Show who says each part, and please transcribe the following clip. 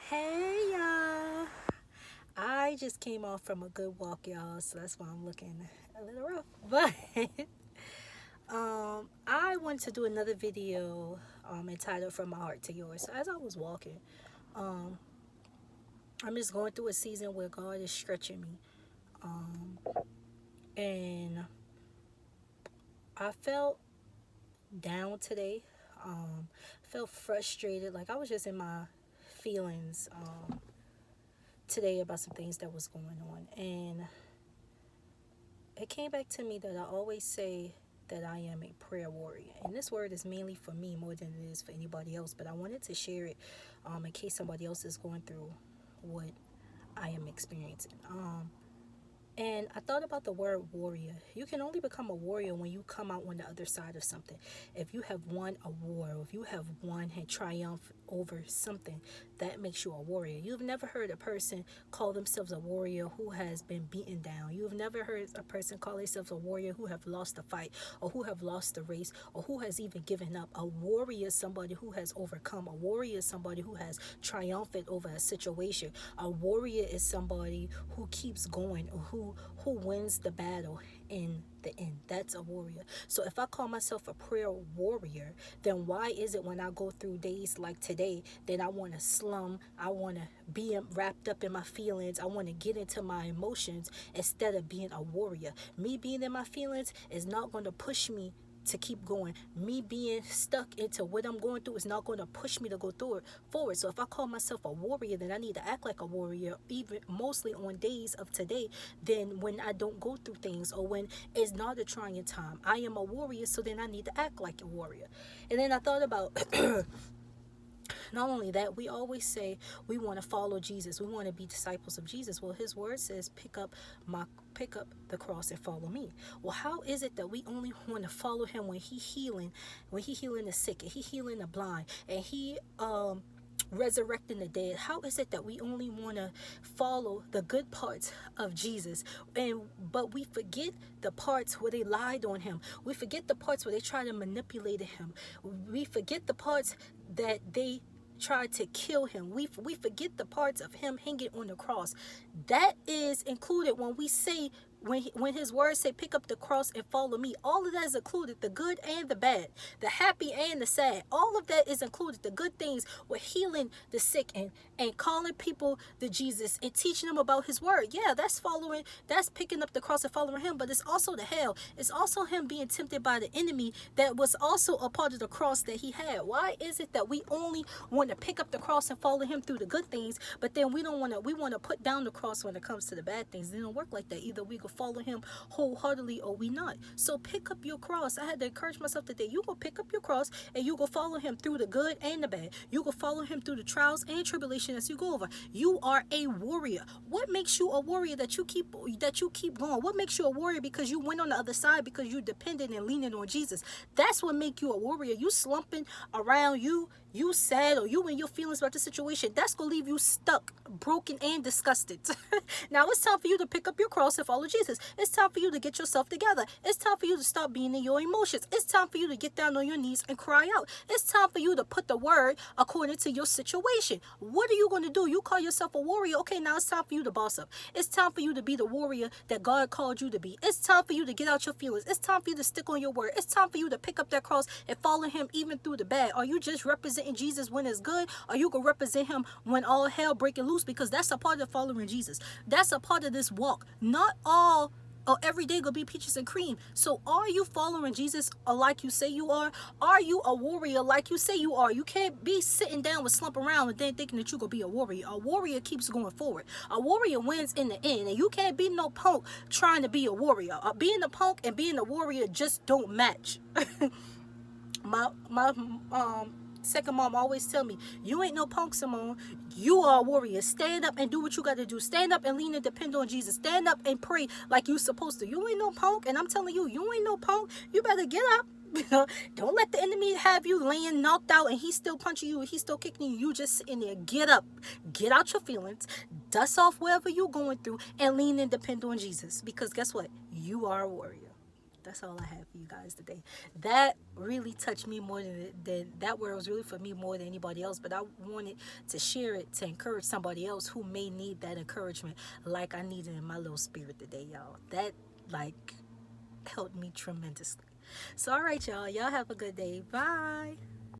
Speaker 1: Hey y'all! I just came off from a good walk, y'all, so that's why I'm looking a little rough. But I wanted to do another video entitled "From My Heart to Yours." So as I was walking, um, I'm just going through a season where God is stretching me, and I felt down today. Felt frustrated, like I was just in my feelings today about some things that was going on, and it came back to me that I always say that I am a prayer warrior. And this word is mainly for me more than it is for anybody else. But I wanted to share it in case somebody else is going through what I am experiencing. And I thought about the word warrior. You can only become a warrior when you come out on the other side of something. If you have won a war, or if you have won and triumphed over something, that makes you a warrior. You've never heard a person call themselves a warrior who has been beaten down. You've never heard a person call themselves a warrior who have lost a fight, or who have lost a race, or who has even given up. A warrior is somebody who has overcome. A warrior is somebody who has triumphed over a situation. A warrior is somebody who keeps going, or who wins the battle in the end. That's a warrior. So if I call myself a prayer warrior, then why is it when I go through days like today, then I want to slum, I want to be wrapped up in my feelings, I want to get into my emotions instead of being a warrior? Me being in my feelings is not going to push me to keep going. Me being stuck into what I'm going through is not going to push me to go through it forward. So if I call myself a warrior, then I need to act like a warrior, even mostly on days of today. Then when I don't go through things, or when it's not a trying time, I am a warrior, so then I need to act like a warrior. And then I thought about not only that, we always say we want to follow Jesus, we want to be disciples of Jesus. Well, his word says pick up the cross and follow me. Well, how is it that we only want to follow him when he healing the sick, and he healing the blind, and he resurrecting the dead? How is it that we only want to follow the good parts of Jesus, but we forget the parts where they lied on him? We forget the parts where they tried to manipulate him. We forget the parts that they tried to kill him. We forget the parts of him hanging on the cross. That is included when we say, when his words say pick up the cross and follow me. All of that is included, the good and the bad, the happy and the sad. All of that is included. The good things with healing the sick, and calling people to Jesus and teaching them about his word. Yeah, that's following, that's picking up the cross and following him. But it's also the hell, it's also him being tempted by the enemy, that was also a part of the cross that he had. Why is it that we only want to pick up the cross and follow him through the good things, but then we want to put down the cross when it comes to the bad things? It don't work like that. Either we go follow him wholeheartedly, or we not. So pick up your cross. I had to encourage myself today. You go pick up your cross, and you go follow him through the good and the bad. You go follow him through the trials and tribulation as you go over. You are a warrior. What makes you a warrior? That you keep going. What makes you a warrior? Because you went on the other side, because you dependent and leaning on Jesus. That's what make you a warrior. You slumping around, you sad, or you in your feelings about the situation, that's gonna leave you stuck, broken, and disgusted. Now it's time for you to pick up your cross and follow Jesus. It's time for you to get yourself together. It's time for you to stop being in your emotions. It's time for you to get down on your knees and cry out. It's time for you to put the word according to your situation. What are you going to do? You call yourself a warrior. Okay, now it's time for you to boss up. It's time for you to be the warrior that God called you to be. It's time for you to get out your feelings. It's time for you to stick on your word. It's time for you to pick up that cross and follow him even through the bad. Are you just representing Jesus when it's good? Or you can represent him when all hell breaking loose? Because that's a part of following Jesus. That's a part of this walk. Not all or every day gonna be peaches and cream. So are you following Jesus like you say you are? Are you a warrior like you say you are? You can't be sitting down with slump around and then thinking that you gonna be a warrior. A warrior keeps going forward. A warrior wins in the end, and you can't be no punk trying to be a warrior. Being a punk and being a warrior just don't match. My second mom always tell me, you ain't no punk, Simone. You are a warrior. Stand up and do what you got to do. Stand up and lean and depend on Jesus. Stand up and pray like you supposed to. You ain't no punk, and I'm telling you, you ain't no punk. You better get up. Don't let the enemy have you laying knocked out, and he's still punching you, and he's still kicking you. You just sitting there. Get up. Get out your feelings. Dust off wherever you're going through, and lean and depend on Jesus. Because guess what? You are a warrior. That's all I have for you guys today. That really touched me more than that word was really for me more than anybody else. But I wanted to share it to encourage somebody else who may need that encouragement, like I needed in my little spirit today, y'all. That like helped me tremendously. So all right, y'all. Y'all have a good day. Bye.